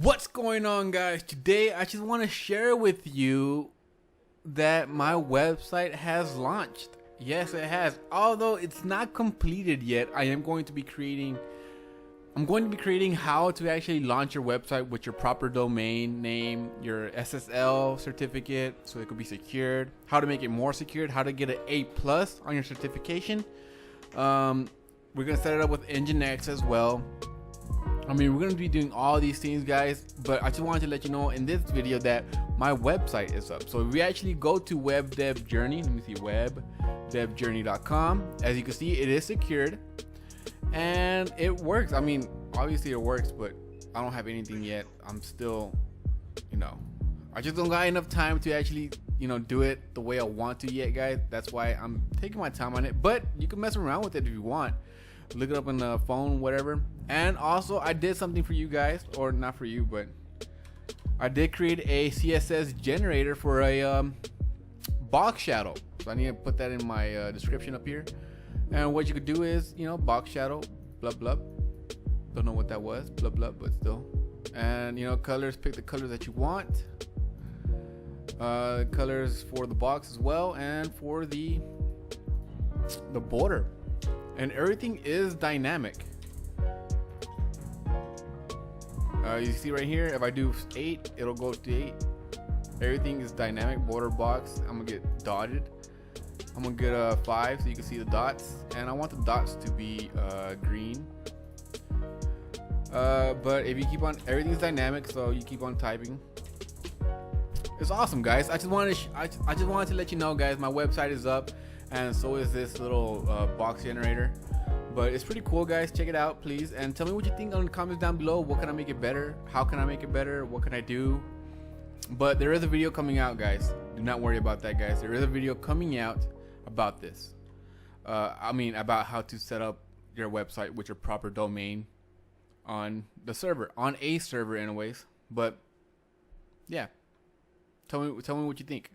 What's going on, guys? Today I just want to share with you that my website has launched. Yes, it has. Although it's not completed yet, I'm going to be creating how to actually launch your website with your proper domain name, your SSL certificate so it could be secured, how to make it more secured, how to get an A+ on your certification. We're going to set it up with Nginx as well. I mean, we're going to be doing all these things, guys, but I just wanted to let you know in this video that my website is up. So if we actually go to Web Dev Journey, let me see, webdevjourney.com. As you can see, it is secured and it works. I mean, obviously it works, but I don't have anything yet. I'm still, I just don't got enough time to actually, do it the way I want to yet, guys. That's why I'm taking my time on it, but you can mess around with it if you want. Look it up on the phone, whatever. And also I did something for you guys, or not for you, but I did create a CSS generator for a box shadow. So I need to put that in my description up here. And what you could do is, box shadow, blub blub. Don't know what that was, blub blub, but still. And colors, pick the colors that you want. Colors for the box as well, and for the border. And everything is dynamic. You see right here, if I do 8, it'll go to 8. Everything is dynamic. Border box, I'm gonna get dotted. I'm gonna get a 5 so you can see the dots, and I want the dots to be green. But if you keep on, everything's dynamic, so you keep on typing. It's awesome, guys. I just wanted to let you know, guys, my website is up, and so is this little box generator. But it's pretty cool, guys. Check it out, please, and tell me what you think in the comments down below. What can I make it better? How can I make it better? What can I do? But there is a video coming out, guys. Do not worry about that, guys. There is a video coming out about this. About how to set up your website with your proper domain on the server, on a server anyways. But yeah, tell me what you think.